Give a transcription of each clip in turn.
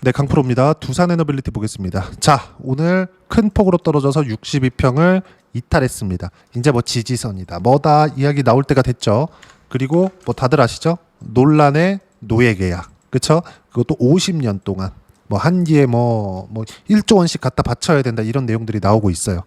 네, 강프로입니다. 두산 에너빌리티 보겠습니다. 자, 오늘 큰 폭으로 떨어져서 62평을 이탈했습니다. 이제 뭐 지지선이다, 뭐다 이야기 나올 때가 됐죠. 그리고 뭐 다들 아시죠? 논란의 노예 계약, 그쵸? 그것도 50년 동안 뭐 한기에 뭐 1조 원씩 갖다 바쳐야 된다 이런 내용들이 나오고 있어요.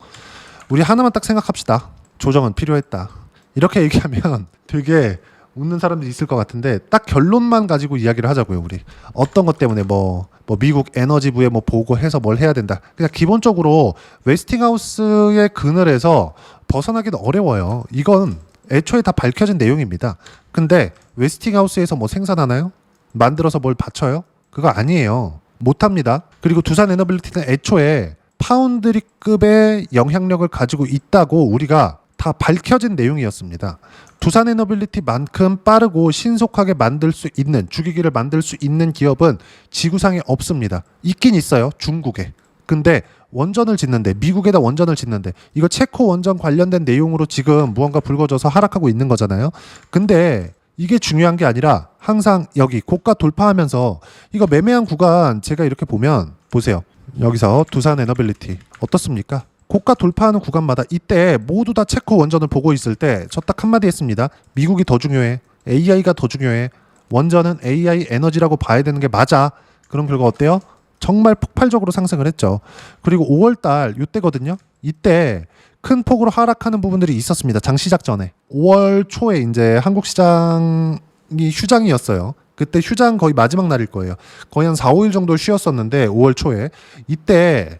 우리 하나만 딱 생각합시다. 조정은 필요했다. 이렇게 얘기하면 되게 웃는 사람들이 있을 것 같은데 딱 결론만 가지고 이야기를 하자고요. 우리 어떤 것 때문에 뭐 미국 에너지부에 뭐 보고해서 뭘 해야 된다. 그냥 기본적으로 웨스팅하우스의 그늘에서 벗어나기는 어려워요. 이건 애초에 다 밝혀진 내용입니다. 근데 웨스팅하우스에서 뭐 생산하나요? 만들어서 뭘 바쳐요? 그거 아니에요. 못합니다. 그리고 두산 에너빌리티는 애초에 파운드리급의 영향력을 가지고 있다고 우리가 다 밝혀진 내용이었습니다. 두산 에너빌리티만큼 빠르고 신속하게 만들 수 있는 주기기를 만들 수 있는 기업은 지구상에 없습니다. 있긴 있어요. 중국에. 근데 원전을 짓는데 미국에다 원전을 짓는데 이거 체코 원전 관련된 내용으로 지금 무언가 불거져서 하락하고 있는 거잖아요. 근데 이게 중요한 게 아니라 항상 여기 고가 돌파하면서 이거 매매한 구간 제가 이렇게 보면 보세요. 여기서 두산 에너빌리티 어떻습니까? 고가 돌파하는 구간마다 이때 모두 다 체코 원전을 보고 있을 때 저 딱 한마디 했습니다. 미국이 더 중요해. AI가 더 중요해. 원전은 AI 에너지라고 봐야 되는 게 맞아. 그런 결과 어때요? 정말 폭발적으로 상승을 했죠. 그리고 5월달 이때거든요. 이때 큰 폭으로 하락하는 부분들이 있었습니다. 장 시작 전에 5월 초에 이제 한국 시장이 휴장이었어요. 그때 휴장 거의 마지막 날일 거예요. 거의 한 4, 5일 정도 쉬었었는데 5월 초에 이때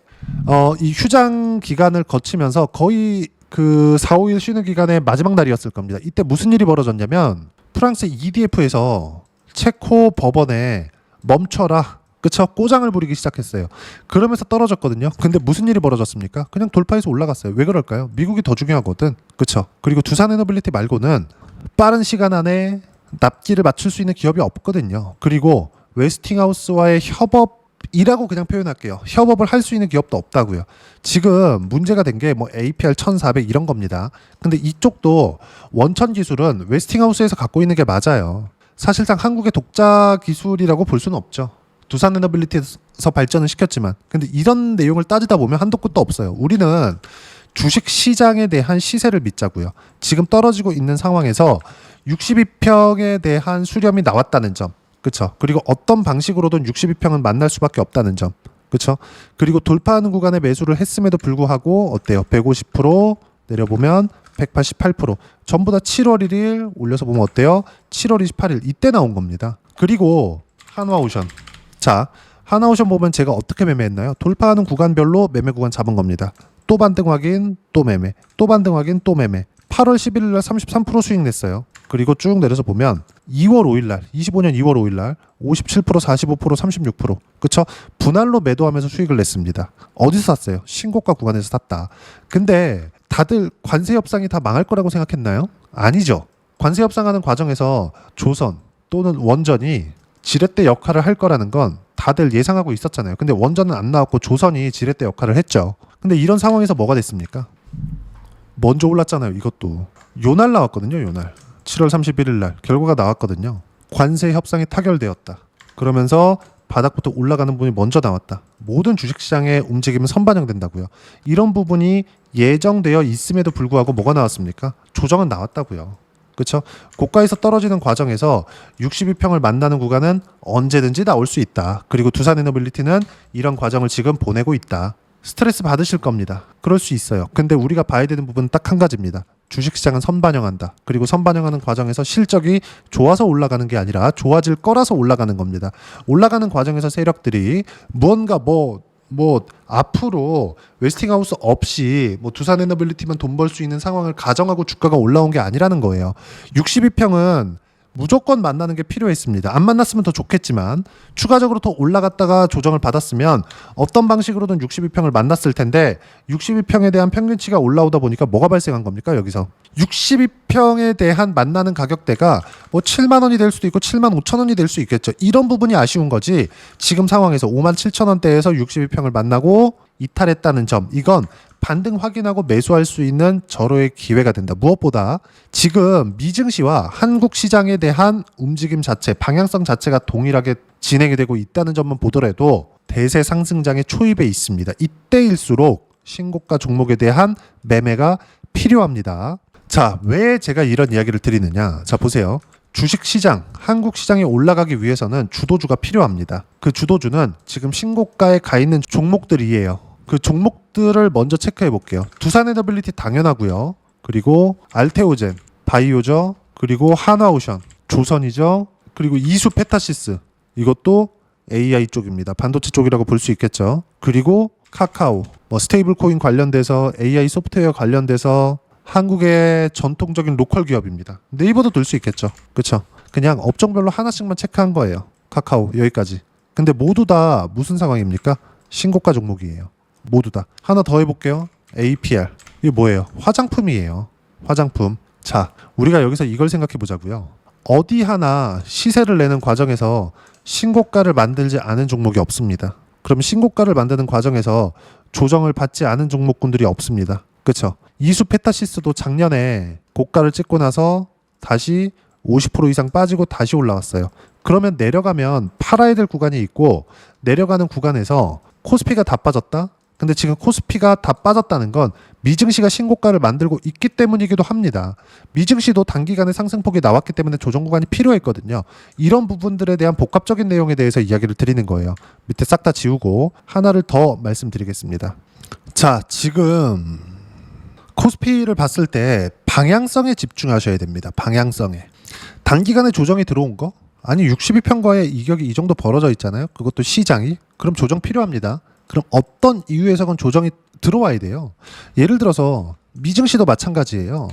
이 휴장 기간을 거치면서 거의 그 4, 5일 쉬는 기간의 마지막 날이었을 겁니다. 이때 무슨 일이 벌어졌냐면 프랑스 EDF에서 체코 법원에 멈춰라. 그쵸? 꼬장을 부리기 시작했어요. 그러면서 떨어졌거든요. 근데 무슨 일이 벌어졌습니까? 그냥 돌파해서 올라갔어요. 왜 그럴까요? 미국이 더 중요하거든. 그쵸? 그리고 두산 에너빌리티 말고는 빠른 시간 안에 납기를 맞출 수 있는 기업이 없거든요. 그리고 웨스팅하우스와의 협업이라고 그냥 표현할게요. 협업을 할 수 있는 기업도 없다고요. 지금 문제가 된 게 뭐 APR 1400 이런 겁니다. 근데 이쪽도 원천 기술은 웨스팅하우스에서 갖고 있는 게 맞아요. 사실상 한국의 독자 기술이라고 볼 수는 없죠. 두산 에너빌리티에서 발전을 시켰지만 근데 이런 내용을 따지다 보면 한도 끝도 없어요. 우리는 주식 시장에 대한 시세를 믿자고요. 지금 떨어지고 있는 상황에서 62평에 대한 수렴이 나왔다는 점, 그렇죠? 그리고 어떤 방식으로든 62평은 만날 수밖에 없다는 점, 그렇죠? 그리고 돌파하는 구간에 매수를 했음에도 불구하고 어때요? 150% 내려보면 188% 전부 다 7월 1일 올려서 보면 어때요? 7월 28일 이때 나온 겁니다. 그리고 한화오션, 자 하나오션 보면 제가 어떻게 매매했나요? 돌파하는 구간별로 매매 구간 잡은 겁니다. 또 반등 확인, 또 매매, 또 반등 확인, 또 매매. 8월 11일 날 33% 수익 냈어요. 그리고 쭉 내려서 보면 2월 5일 날 25년 2월 5일 날 57%, 45%, 36%. 그쵸? 분할로 매도하면서 수익을 냈습니다. 어디서 샀어요? 신고가 구간에서 샀다. 근데 다들 관세 협상이 다 망할 거라고 생각했나요? 아니죠. 관세 협상하는 과정에서 조선 또는 원전이 지렛대 역할을 할 거라는 건 다들 예상하고 있었잖아요. 근데 원전은 안 나왔고 조선이 지렛대 역할을 했죠. 근데 이런 상황에서 뭐가 됐습니까? 먼저 올랐잖아요. 이것도 요날 나왔거든요. 요날 7월 31일 날 결과가 나왔거든요. 관세 협상이 타결되었다. 그러면서 바닥부터 올라가는 부분이 먼저 나왔다. 모든 주식시장의 움직임은 선반영된다고요. 이런 부분이 예정되어 있음에도 불구하고 뭐가 나왔습니까? 조정은 나왔다고요. 그렇죠? 고가에서 떨어지는 과정에서 62평을 만나는 구간은 언제든지 나올 수 있다. 그리고 두산 에너빌리티는 이런 과정을 지금 보내고 있다. 스트레스 받으실 겁니다. 그럴 수 있어요. 근데 우리가 봐야 되는 부분은 딱 한 가지입니다. 주식시장은 선반영한다. 그리고 선반영하는 과정에서 실적이 좋아서 올라가는 게 아니라 좋아질 거라서 올라가는 겁니다. 올라가는 과정에서 세력들이 무언가 앞으로 웨스팅하우스 없이 두산 에너빌리티만 돈 벌 수 있는 상황을 가정하고 주가가 올라온 게 아니라는 거예요. 62평은 무조건 만나는 게 필요했습니다. 안 만났으면 더 좋겠지만 추가적으로 더 올라갔다가 조정을 받았으면 어떤 방식으로든 62평을 만났을 텐데 62평에 대한 평균치가 올라오다 보니까 뭐가 발생한 겁니까? 여기서 62평에 대한 만나는 가격대가 7만 원이 될 수도 있고 7만 5천 원이 될 수 있겠죠. 이런 부분이 아쉬운 거지. 지금 상황에서 5만 7천 원대에서 62평을 만나고 이탈했다는 점, 이건 반등 확인하고 매수할 수 있는 절호의 기회가 된다. 무엇보다 지금 미증시와 한국 시장에 대한 움직임 자체, 방향성 자체가 동일하게 진행이 되고 있다는 점만 보더라도 대세 상승장의 초입에 있습니다. 이때일수록 신고가 종목에 대한 매매가 필요합니다. 자, 왜 제가 이런 이야기를 드리느냐? 자, 보세요. 주식시장, 한국 시장에 올라가기 위해서는 주도주가 필요합니다. 그 주도주는 지금 신고가에 가 있는 종목들이에요. 그 종목들을 먼저 체크해 볼게요. 두산에너빌리티 당연하고요. 그리고 알테오젠, 바이오죠. 그리고 한화오션, 조선이죠. 그리고 이수페타시스, 이것도 AI 쪽입니다. 반도체 쪽이라고 볼 수 있겠죠. 그리고 카카오, 뭐 스테이블 코인 관련돼서 AI 소프트웨어 관련돼서 한국의 전통적인 로컬 기업입니다. 네이버도 들 수 있겠죠. 그렇죠? 그냥 업종별로 하나씩만 체크한 거예요. 카카오 여기까지. 근데 모두 다 무슨 상황입니까? 신고가 종목이에요. 모두 다. 하나 더 해볼게요. APR. 이게 뭐예요? 화장품이에요. 화장품. 자, 우리가 여기서 이걸 생각해 보자고요. 어디 하나 시세를 내는 과정에서 신고가를 만들지 않은 종목이 없습니다. 그럼 신고가를 만드는 과정에서 조정을 받지 않은 종목군들이 없습니다. 그렇죠? 이수페타시스도 작년에 고가를 찍고 나서 다시 50% 이상 빠지고 다시 올라왔어요. 그러면 내려가면 팔아야 될 구간이 있고 내려가는 구간에서 코스피가 다 빠졌다? 근데 지금 코스피가 다 빠졌다는 건 미증시가 신고가를 만들고 있기 때문이기도 합니다. 미증시도 단기간에 상승폭이 나왔기 때문에 조정 구간이 필요했거든요. 이런 부분들에 대한 복합적인 내용에 대해서 이야기를 드리는 거예요. 밑에 싹 다 지우고 하나를 더 말씀드리겠습니다. 자, 지금 코스피를 봤을 때 방향성에 집중하셔야 됩니다. 방향성에. 단기간에 조정이 들어온 거? 아니 62평가에 이격이 이 정도 벌어져 있잖아요. 그것도 시장이. 그럼 조정 필요합니다. 그럼 어떤 이유에서건 조정이 들어와야 돼요. 예를 들어서 미증시도 마찬가지예요.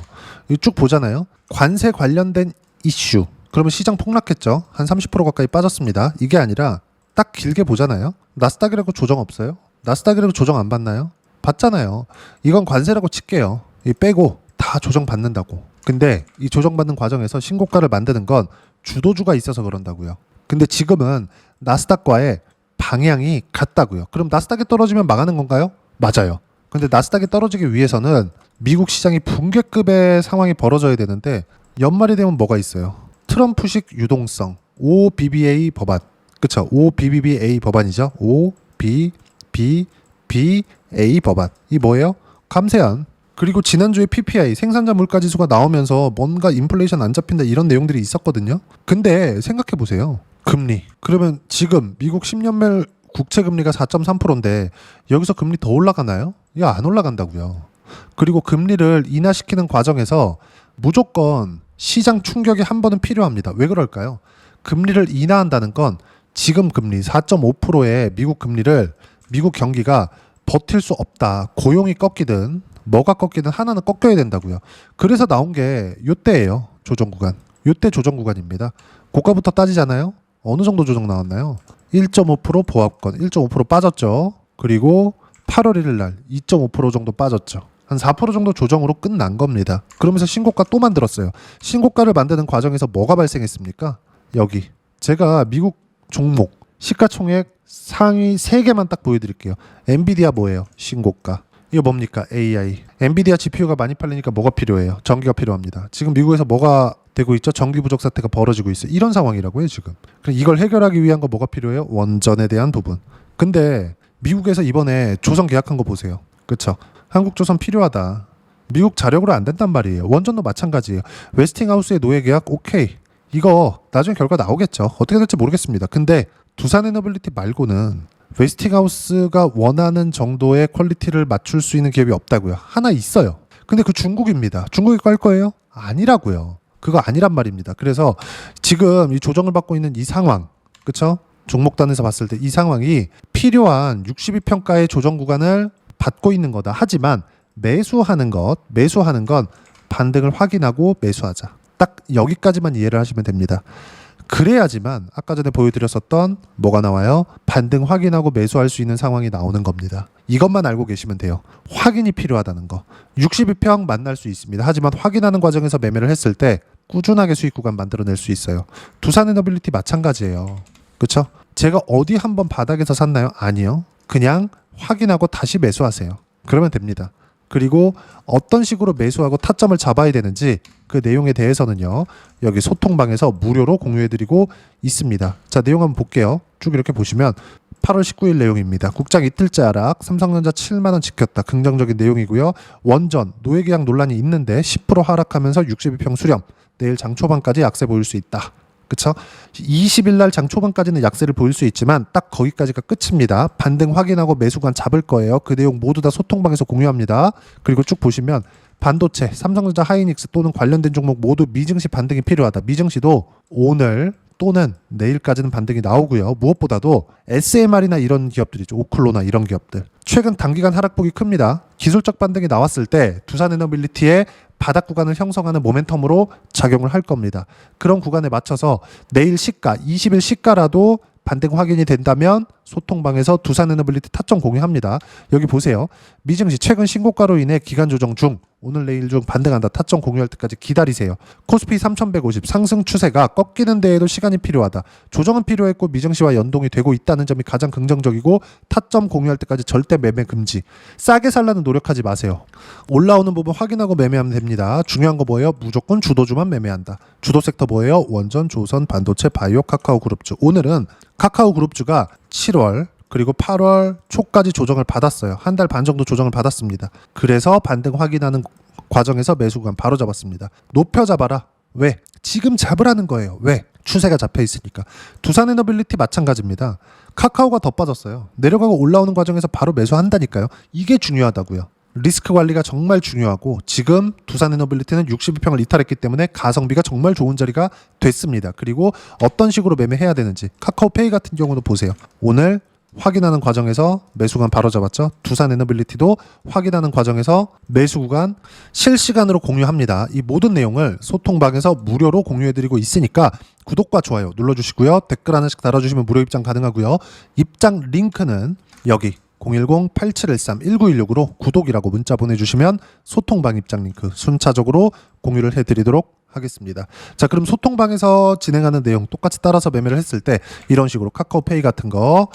쭉 보잖아요. 관세 관련된 이슈. 그러면 시장 폭락했죠. 한 30% 가까이 빠졌습니다. 이게 아니라 딱 길게 보잖아요. 나스닥이라고 조정 없어요? 나스닥이라고 조정 안 받나요? 받잖아요. 이건 관세라고 칠게요. 이 빼고 다 조정 받는다고. 근데 이 조정 받는 과정에서 신고가를 만드는 건 주도주가 있어서 그런다고요. 근데 지금은 나스닥과의 방향이 같다고요. 그럼 나스닥이 떨어지면 망하는 건가요? 맞아요. 근데 나스닥이 떨어지기 위해서는 미국 시장이 붕괴급의 상황이 벌어져야 되는데 연말이 되면 뭐가 있어요? 트럼프식 유동성 OBBA 법안. 그쵸? OBBA 법안이죠. OBBA 법안. 이 뭐예요? 감세안. 그리고 지난주에 PPI 생산자 물가지수가 나오면서 뭔가 인플레이션 안 잡힌다 이런 내용들이 있었거든요. 근데 생각해 보세요. 금리. 그러면 지금 미국 10년물 국채 금리가 4.3%인데 여기서 금리 더 올라가나요? 이거 안 올라간다고요. 그리고 금리를 인하시키는 과정에서 무조건 시장 충격이 한 번은 필요합니다. 왜 그럴까요? 금리를 인하한다는 건 지금 금리 4.5%의 미국 금리를 미국 경기가 버틸 수 없다. 고용이 꺾이든 뭐가 꺾이든 하나는 꺾여야 된다고요. 그래서 나온 게 요때예요. 조정 구간. 요때 조정 구간입니다. 고가부터 따지잖아요. 어느 정도 조정 나왔나요? 1.5% 보합권 1.5% 빠졌죠. 그리고 8월 1일 날 2.5% 정도 빠졌죠. 한 4% 정도 조정으로 끝난 겁니다. 그러면서 신고가 또 만들었어요. 신고가를 만드는 과정에서 뭐가 발생했습니까? 여기 제가 미국 종목 시가총액 상위 3개만 딱 보여드릴게요. 엔비디아 뭐예요? 신고가. 이거 뭡니까? AI. 엔비디아 GPU가 많이 팔리니까 뭐가 필요해요? 전기가 필요합니다. 지금 미국에서 뭐가 되고 있죠? 전기 부족 사태가 벌어지고 있어요. 이런 상황이라고요 지금. 그럼 이걸 해결하기 위한 거 뭐가 필요해요? 원전에 대한 부분. 근데 미국에서 이번에 조선 계약한 거 보세요. 그렇죠? 한국조선 필요하다. 미국 자력으로 안 된단 말이에요. 원전도 마찬가지예요. 웨스팅하우스의 노예 계약 오케이. 이거 나중에 결과 나오겠죠. 어떻게 될지 모르겠습니다. 근데 두산에너빌리티 말고는 웨스팅하우스가 원하는 정도의 퀄리티를 맞출 수 있는 기업이 없다고요. 하나 있어요. 근데 그 중국입니다. 중국이 깔 거예요? 아니라고요. 그거 아니란 말입니다. 그래서 지금 이 조정을 받고 있는 이 상황, 그렇죠? 종목단에서 봤을 때 이 상황이 필요한 62평가의 조정 구간을 받고 있는 거다. 하지만 매수하는 건 반등을 확인하고 매수하자. 딱 여기까지만 이해를 하시면 됩니다. 그래야지만 아까 전에 보여드렸었던 뭐가 나와요? 반등 확인하고 매수할 수 있는 상황이 나오는 겁니다. 이것만 알고 계시면 돼요. 확인이 필요하다는 거. 62평 만날 수 있습니다. 하지만 확인하는 과정에서 매매를 했을 때 꾸준하게 수익 구간 만들어낼 수 있어요. 두산에너빌리티 마찬가지예요. 그렇죠? 제가 어디 한번 바닥에서 샀나요? 아니요. 그냥 확인하고 다시 매수하세요. 그러면 됩니다. 그리고 어떤 식으로 매수하고 타점을 잡아야 되는지 그 내용에 대해서는요. 여기 소통방에서 무료로 공유해드리고 있습니다. 자, 내용 한번 볼게요. 쭉 이렇게 보시면 8월 19일 내용입니다. 국장 이틀째 하락, 삼성전자 7만원 지켰다. 긍정적인 내용이고요. 원전, 노예계약 논란이 있는데 10% 하락하면서 62평 수렴. 내일 장 초반까지 약세 보일 수 있다. 그쵸? 20일 날 장 초반까지는 약세를 보일 수 있지만 딱 거기까지가 끝입니다. 반등 확인하고 매수관 잡을 거예요. 그 내용 모두 다 소통방에서 공유합니다. 그리고 쭉 보시면 반도체, 삼성전자, 하이닉스 또는 관련된 종목 모두 미증시 반등이 필요하다. 미증시도 오늘 또는 내일까지는 반등이 나오고요. 무엇보다도 SMR이나 이런 기업들이죠. 오클로나 이런 기업들. 최근 단기간 하락폭이 큽니다. 기술적 반등이 나왔을 때 두산에너빌리티의 바닥 구간을 형성하는 모멘텀으로 작용을 할 겁니다. 그런 구간에 맞춰서 내일 시가, 20일 시가라도 반등 확인이 된다면 소통방에서 두산에너빌리티 타점 공유합니다. 여기 보세요. 미증시 최근 신고가로 인해 기간 조정 중 오늘 내일 중 반등한다. 타점 공유할 때까지 기다리세요. 코스피 3150 상승 추세가 꺾이는 데에도 시간이 필요하다. 조정은 필요했고 미증시와 연동이 되고 있다는 점이 가장 긍정적이고 타점 공유할 때까지 절대 매매 금지. 싸게 살라는 노력하지 마세요. 올라오는 부분 확인하고 매매하면 됩니다. 중요한 거 뭐예요? 무조건 주도주만 매매한다. 주도 섹터 뭐예요? 원전, 조선, 반도체, 바이오, 카카오그룹주. 오늘은 카카오그룹주가 7월 그리고 8월 초까지 조정을 받았어요. 한 달 반 정도 조정을 받았습니다. 그래서 반등 확인하는 과정에서 매수구간 바로 잡았습니다. 높여 잡아라. 왜? 지금 잡으라는 거예요. 왜? 추세가 잡혀 있으니까. 두산에너빌리티 마찬가지입니다. 카카오가 더 빠졌어요. 내려가고 올라오는 과정에서 바로 매수한다니까요. 이게 중요하다고요. 리스크 관리가 정말 중요하고 지금 두산에너빌리티는 62평을 이탈했기 때문에 가성비가 정말 좋은 자리가 됐습니다. 그리고 어떤 식으로 매매해야 되는지 카카오페이 같은 경우도 보세요. 오늘 확인하는 과정에서 매수구간 바로 잡았죠. 두산에너빌리티도 확인하는 과정에서 매수구간 실시간으로 공유합니다. 이 모든 내용을 소통방에서 무료로 공유해드리고 있으니까 구독과 좋아요 눌러주시고요. 댓글 하나씩 달아주시면 무료 입장 가능하고요. 입장 링크는 여기 010-8713-1916으로 구독이라고 문자 보내주시면 소통방 입장 링크 순차적으로 공유를 해드리도록 하겠습니다. 자, 그럼 소통방에서 진행하는 내용 똑같이 따라서 매매를 했을 때 이런 식으로 카카오페이 같은 거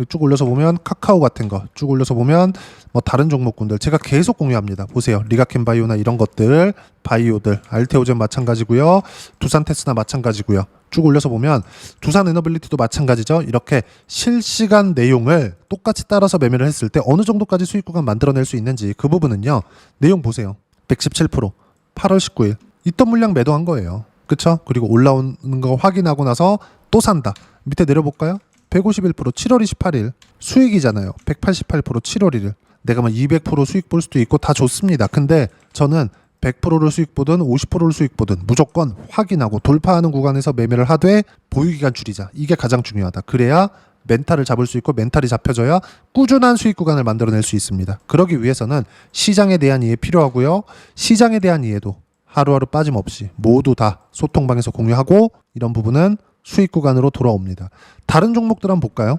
쭉 올려서 보면 카카오 같은 거 쭉 올려서 보면 뭐 다른 종목군들 제가 계속 공유합니다. 보세요. 리가켄바이오나 이런 것들 바이오들 알테오젠 마찬가지고요. 두산테스나 마찬가지고요. 쭉 올려서 보면 두산에너빌리티도 마찬가지죠. 이렇게 실시간 내용을 똑같이 따라서 매매를 했을 때 어느 정도까지 수익 구간 만들어낼 수 있는지 그 부분은요. 내용 보세요. 117% 8월 19일 있던 물량 매도한 거예요. 그쵸? 그리고 올라오는 거 확인하고 나서 또 산다. 밑에 내려볼까요? 151% 7월 28일 수익이잖아요. 188% 7월 1일 내가 뭐 200% 수익 볼 수도 있고 다 좋습니다. 근데 저는 100%를 수익 보든 50%를 수익 보든 무조건 확인하고 돌파하는 구간에서 매매를 하되 보유기간 줄이자. 이게 가장 중요하다. 그래야 멘탈을 잡을 수 있고 멘탈이 잡혀져야 꾸준한 수익 구간을 만들어낼 수 있습니다. 그러기 위해서는 시장에 대한 이해 필요하고요. 시장에 대한 이해도 하루하루 빠짐없이 모두 다 소통방에서 공유하고 이런 부분은 수익 구간으로 돌아옵니다. 다른 종목들 한번 볼까요?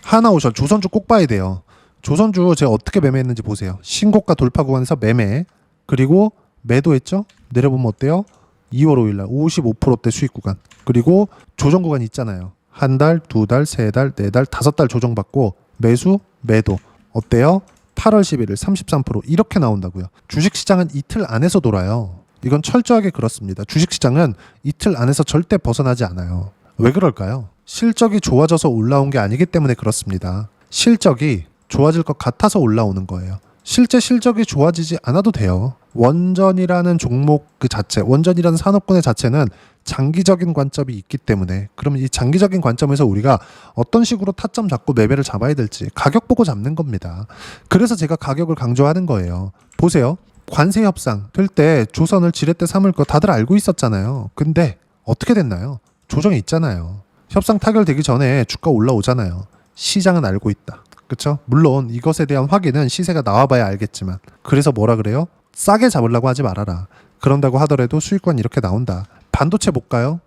하나오션, 조선주 꼭 봐야 돼요. 조선주 제가 어떻게 매매했는지 보세요. 신고가 돌파 구간에서 매매 그리고 매도했죠? 내려보면 어때요? 2월 5일날 55%대 수익 구간 그리고 조정 구간이 있잖아요. 한 달, 두 달, 세 달, 네 달, 다섯 달 조정받고 매수, 매도 어때요? 8월 11일 33% 이렇게 나온다고요. 주식시장은 이틀 안에서 돌아요. 이건 철저하게 그렇습니다. 주식시장은 이틀 안에서 절대 벗어나지 않아요. 왜 그럴까요? 실적이 좋아져서 올라온 게 아니기 때문에 그렇습니다. 실적이 좋아질 것 같아서 올라오는 거예요. 실제 실적이 좋아지지 않아도 돼요. 원전이라는 종목 그 자체, 원전이라는 산업군의 자체는 장기적인 관점이 있기 때문에 그러면 이 장기적인 관점에서 우리가 어떤 식으로 타점 잡고 매매를 잡아야 될지 가격 보고 잡는 겁니다. 그래서 제가 가격을 강조하는 거예요. 보세요. 관세 협상 될 때 조선을 지렛대 삼을 거 다들 알고 있었잖아요. 근데 어떻게 됐나요? 조정이 있잖아요. 협상 타결되기 전에 주가 올라오잖아요. 시장은 알고 있다. 그렇죠? 물론 이것에 대한 확인은 시세가 나와봐야 알겠지만 그래서 뭐라 그래요? 싸게 잡으려고 하지 말아라. 그런다고 하더라도 수익권 이렇게 나온다. 반도체 볼까요?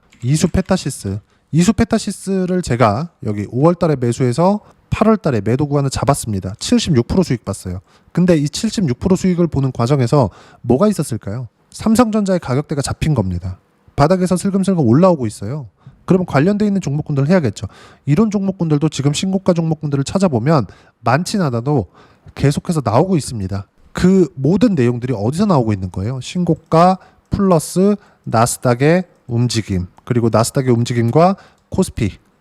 이수페타시스를 제가 여기 5월달에 매수해서 8월달에 매도 구간을 잡았습니다. 76% 수익 봤어요. 근데 이 76% 수익을 보는 과정에서 뭐가 있었을까요? 삼성전자의 가격대가 잡힌 겁니다. 바닥에서 슬금슬금 올라오고 있어요. 그러면 관련돼 있는 종목군들을 해야겠죠. 이런 종목군들도 지금 신고가 종목군들을 찾아보면 많진 않아도 계속해서 나오고 있습니다. 그 모든 내용들이 어디서 나오고 있는 거예요? 신고가 플러스 나스닥의 움직임, 그리고 나스닥의 움직임과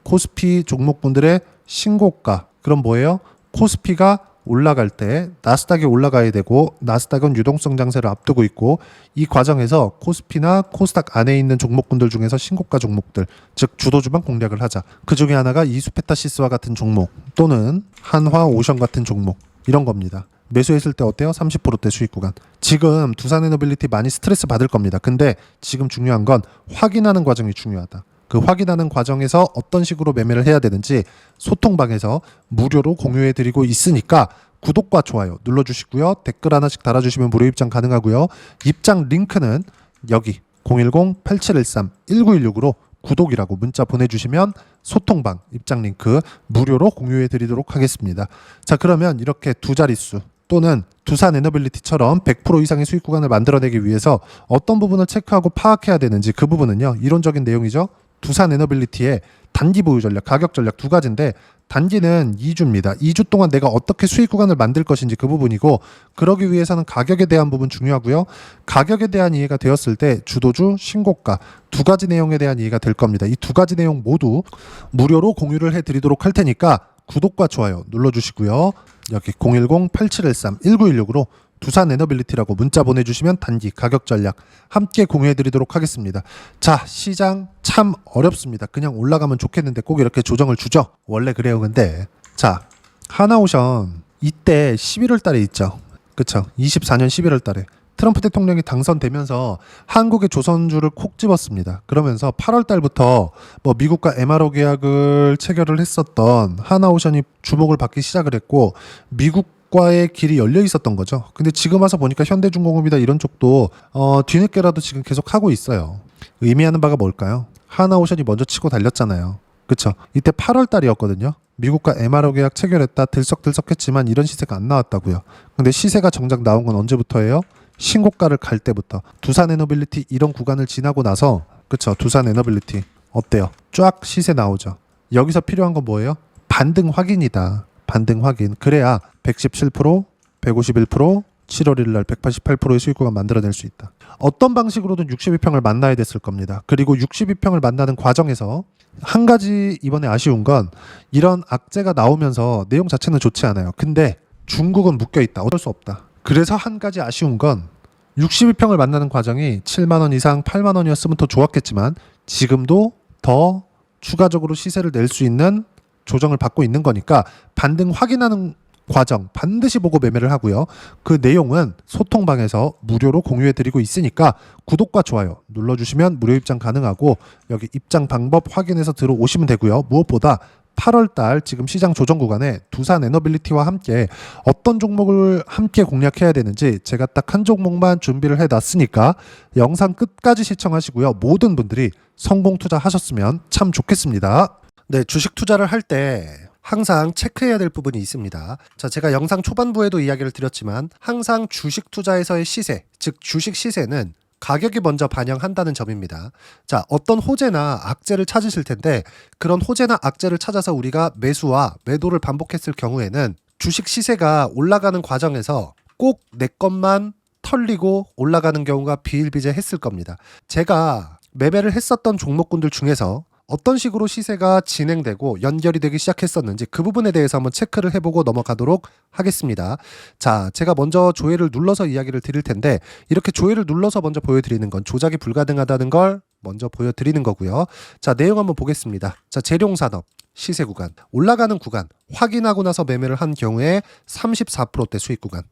코스피 종목군들의 신고가. 그럼 뭐예요? 코스피가 올라갈 때 나스닥이 올라가야 되고, 나스닥은 유동성 장세를 앞두고 있고, 이 과정에서 코스피나 코스닥 안에 있는 종목군들 중에서 신고가 종목들, 즉 주도주만 공략을 하자. 그 중에 하나가 이수페타시스와 같은 종목, 또는 한화오션 같은 종목, 이런 겁니다. 매수했을 때 어때요? 30%대 수익 구간. 지금 두산에너빌리티 많이 스트레스 받을 겁니다. 근데 지금 중요한 건 확인하는 과정이 중요하다. 그 확인하는 과정에서 어떤 식으로 매매를 해야 되는지 소통방에서 무료로 공유해 드리고 있으니까 구독과 좋아요 눌러주시고요. 댓글 하나씩 달아주시면 무료 입장 가능하고요. 입장 링크는 여기 010-8713-1916으로 구독이라고 문자 보내주시면 소통방 입장 링크 무료로 공유해 드리도록 하겠습니다. 자, 그러면 이렇게 두 자릿수 또는 두산에너빌리티처럼 100% 이상의 수익 구간을 만들어내기 위해서 어떤 부분을 체크하고 파악해야 되는지, 그 부분은요, 이론적인 내용이죠. 두산에너빌리티의 단기 보유 전략, 가격 전략 두 가지인데, 단기는 2주입니다. 2주 동안 내가 어떻게 수익 구간을 만들 것인지 그 부분이고, 그러기 위해서는 가격에 대한 부분 중요하고요. 가격에 대한 이해가 되었을 때 주도주, 신고가 두 가지 내용에 대한 이해가 될 겁니다. 이 두 가지 내용 모두 무료로 공유를 해드리도록 할 테니까 구독과 좋아요 눌러주시고요. 여기 010-8713-1916으로 두산에너빌리티라고 문자 보내주시면 단기 가격 전략 함께 공유해드리도록 하겠습니다. 자, 시장 참 어렵습니다. 그냥 올라가면 좋겠는데 꼭 이렇게 조정을 주죠. 원래 그래요. 근데 자, 하나오션 이때 11월 달에 있죠. 그쵸? 24년 11월 달에 트럼프 대통령이 당선되면서 한국의 조선주를 콕 집었습니다. 그러면서 8월 달부터 뭐 미국과 MRO 계약을 체결을 했었던 하나오션이 주목을 받기 시작을 했고, 미국과의 길이 열려 있었던 거죠. 근데 지금 와서 보니까 현대중공업이다 이런 쪽도 뒤늦게라도 지금 계속 하고 있어요. 의미하는 바가 뭘까요? 하나오션이 먼저 치고 달렸잖아요. 그쵸? 이때 8월 달이었거든요. 미국과 MRO 계약 체결했다 들썩들썩했지만 이런 시세가 안 나왔다고요. 근데 시세가 정작 나온 건 언제부터예요? 신고가를 갈 때부터. 두산에너빌리티 이런 구간을 지나고 나서, 그쵸, 두산에너빌리티 어때요? 쫙 시세 나오죠. 여기서 필요한 건 뭐예요? 반등 확인이다. 반등 확인. 그래야 117%, 151%, 7월 1일 날 188%의 수익 구간 만들어낼 수 있다. 어떤 방식으로든 62평을 만나야 됐을 겁니다. 그리고 62평을 만나는 과정에서 한 가지 이번에 아쉬운 건, 이런 악재가 나오면서 내용 자체는 좋지 않아요. 근데 중국은 묶여 있다. 어쩔 수 없다. 그래서 한 가지 아쉬운 건 62평을 만나는 과정이 7만 원 이상 8만 원이었으면 더 좋았겠지만, 지금도 더 추가적으로 시세를 낼 수 있는 조정을 받고 있는 거니까 반등 확인하는 과정 반드시 보고 매매를 하고요. 그 내용은 소통방에서 무료로 공유해드리고 있으니까 구독과 좋아요 눌러주시면 무료 입장 가능하고, 여기 입장 방법 확인해서 들어오시면 되고요. 무엇보다 8월달 지금 시장 조정 구간에 두산에너빌리티와 함께 어떤 종목을 함께 공략해야 되는지 제가 딱 한 종목만 준비를 해놨으니까 영상 끝까지 시청하시고요. 모든 분들이 성공 투자하셨으면 참 좋겠습니다. 네, 주식 투자를 할 때 항상 체크해야 될 부분이 있습니다. 자, 제가 영상 초반부에도 이야기를 드렸지만 항상 주식 투자에서의 시세, 즉 주식 시세는 가격이 먼저 반영한다는 점입니다. 자, 어떤 호재나 악재를 찾으실 텐데, 그런 호재나 악재를 찾아서 우리가 매수와 매도를 반복했을 경우에는 주식 시세가 올라가는 과정에서 꼭 내 것만 털리고 올라가는 경우가 비일비재했을 겁니다. 제가 매매를 했었던 종목군들 중에서 어떤 식으로 시세가 진행되고 연결이 되기 시작했었는지 그 부분에 대해서 한번 체크를 해보고 넘어가도록 하겠습니다. 자, 제가 먼저 조회를 눌러서 이야기를 드릴 텐데, 이렇게 조회를 눌러서 먼저 보여드리는 건 조작이 불가능하다는 걸 먼저 보여드리는 거고요. 자, 내용 한번 보겠습니다. 자, 재룡산업 시세 구간, 올라가는 구간 확인하고 나서 매매를 한 경우에 34%대 수익 구간.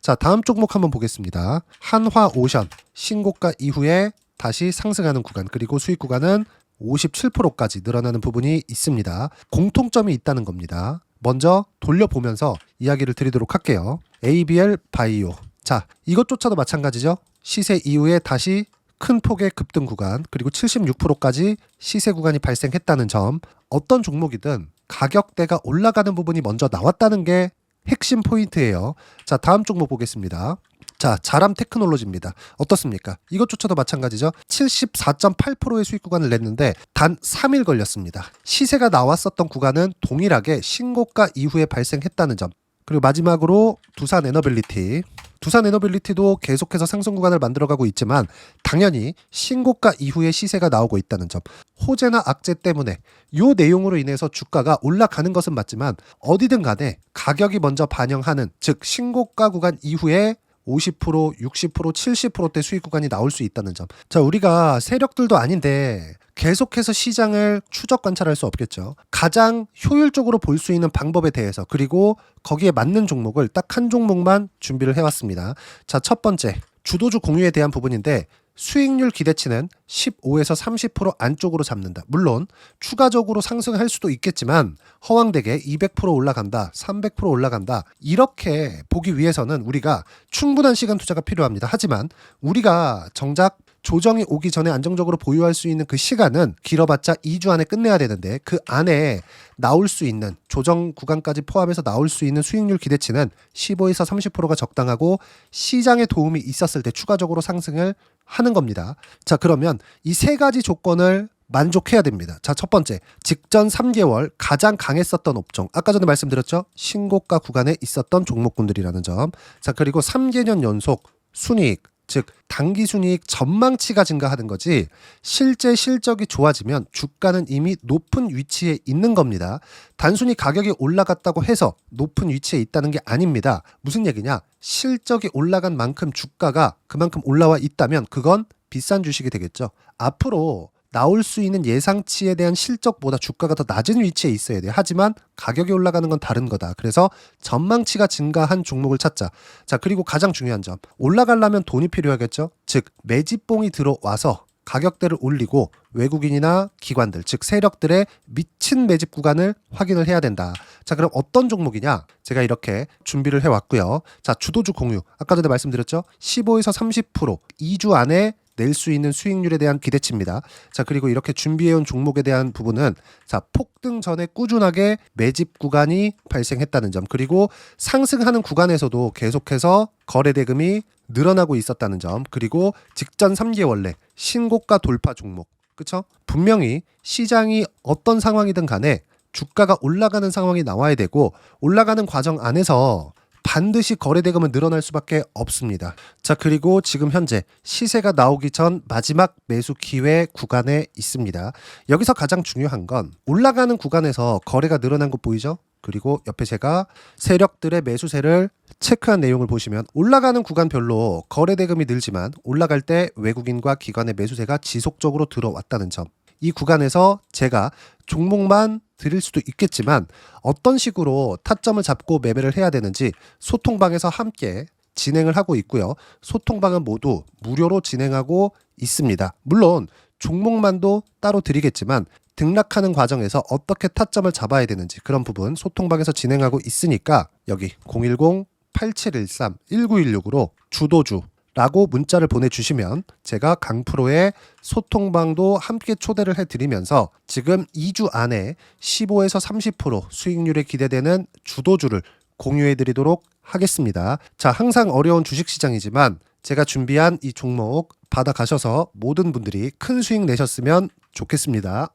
자, 다음 종목 한번 보겠습니다. 한화오션 신고가 이후에 다시 상승하는 구간, 그리고 수익 구간은 57%까지 늘어나는 부분이 있습니다. 공통점이 있다는 겁니다. 먼저 돌려보면서 이야기를 드리도록 할게요. ABL 바이오. 자, 이것조차도 마찬가지죠. 시세 이후에 다시 큰 폭의 급등 구간, 그리고 76%까지 시세 구간이 발생했다는 점. 어떤 종목이든 가격대가 올라가는 부분이 먼저 나왔다는 게 핵심 포인트예요. 자, 다음 종목 보겠습니다. 자, 자람 테크놀로지입니다. 어떻습니까? 이것조차도 마찬가지죠. 74.8%의 수익 구간을 냈는데 단 3일 걸렸습니다. 시세가 나왔었던 구간은 동일하게 신고가 이후에 발생했다는 점. 그리고 마지막으로 두산에너빌리티. 두산에너빌리티도 계속해서 상승 구간을 만들어가고 있지만 당연히 신고가 이후에 시세가 나오고 있다는 점, 호재나 악재 때문에 이 내용으로 인해서 주가가 올라가는 것은 맞지만 어디든 간에 가격이 먼저 반영하는, 즉 신고가 구간 이후에 50%, 60%, 70%대 수익 구간이 나올 수 있다는 점. 자, 우리가 세력들도 아닌데 계속해서 시장을 추적 관찰할 수 없겠죠. 가장 효율적으로 볼 수 있는 방법에 대해서, 그리고 거기에 맞는 종목을 딱 한 종목만 준비를 해왔습니다. 자, 첫 번째 주도주 공유에 대한 부분인데, 수익률 기대치는 15에서 30% 안쪽으로 잡는다. 물론 추가적으로 상승할 수도 있겠지만 허황되게 200% 올라간다, 300% 올라간다, 이렇게 보기 위해서는 우리가 충분한 시간 투자가 필요합니다. 하지만 우리가 정작 조정이 오기 전에 안정적으로 보유할 수 있는 그 시간은 길어봤자 2주 안에 끝내야 되는데, 그 안에 나올 수 있는 조정 구간까지 포함해서 나올 수 있는 수익률 기대치는 15에서 30%가 적당하고 시장에 도움이 있었을 때 추가적으로 상승을 하는 겁니다. 자, 그러면 이 세 가지 조건을 만족해야 됩니다. 자, 첫 번째, 직전 3개월 가장 강했었던 업종, 아까 전에 말씀드렸죠? 신고가 구간에 있었던 종목군들이라는 점. 자, 그리고 3개년 연속 순이익, 즉 단기 순이익 전망치가 증가하는 거지, 실제 실적이 좋아지면 주가는 이미 높은 위치에 있는 겁니다. 단순히 가격이 올라갔다고 해서 높은 위치에 있다는 게 아닙니다. 무슨 얘기냐? 실적이 올라간 만큼 주가가 그만큼 올라와 있다면 그건 비싼 주식이 되겠죠. 앞으로 나올 수 있는 예상치에 대한 실적보다 주가가 더 낮은 위치에 있어야 돼요. 하지만 가격이 올라가는 건 다른 거다. 그래서 전망치가 증가한 종목을 찾자. 자, 그리고 가장 중요한 점, 올라가려면 돈이 필요하겠죠. 즉 매집봉이 들어와서 가격대를 올리고 외국인이나 기관들, 즉 세력들의 미친 매집 구간을 확인을 해야 된다. 자, 그럼 어떤 종목이냐? 제가 이렇게 준비를 해왔고요. 자, 주도주 공유, 아까 전에 말씀드렸죠? 15에서 30% 2주 안에 낼 수 있는 수익률에 대한 기대치입니다. 자, 그리고 이렇게 준비해온 종목에 대한 부분은, 자, 폭등 전에 꾸준하게 매집 구간이 발생했다는 점, 그리고 상승하는 구간에서도 계속해서 거래 대금이 늘어나고 있었다는 점, 그리고 직전 3개월 내 신고가 돌파 종목, 그쵸? 분명히 시장이 어떤 상황이든 간에 주가가 올라가는 상황이 나와야 되고, 올라가는 과정 안에서 반드시 거래 대금은 늘어날 수밖에 없습니다. 자, 그리고 지금 현재 시세가 나오기 전 마지막 매수 기회 구간에 있습니다. 여기서 가장 중요한 건 올라가는 구간에서 거래가 늘어난 거 보이죠? 그리고 옆에 제가 세력들의 매수세를 체크한 내용을 보시면 올라가는 구간별로 거래 대금이 늘지만 올라갈 때 외국인과 기관의 매수세가 지속적으로 들어왔다는 점. 이 구간에서 제가 종목만 드릴 수도 있겠지만 어떤 식으로 타점을 잡고 매매를 해야 되는지 소통방에서 함께 진행을 하고 있고요. 소통방은 모두 무료로 진행하고 있습니다. 물론 종목만도 따로 드리겠지만 등락하는 과정에서 어떻게 타점을 잡아야 되는지 그런 부분 소통방에서 진행하고 있으니까 여기 010-8713-1916으로 주도주 라고 문자를 보내주시면 제가 강프로의 소통방도 함께 초대를 해드리면서 지금 2주 안에 15에서 30% 수익률에 기대되는 주도주를 공유해드리도록 하겠습니다. 자, 항상 어려운 주식시장이지만 제가 준비한 이 종목 받아가셔서 모든 분들이 큰 수익 내셨으면 좋겠습니다.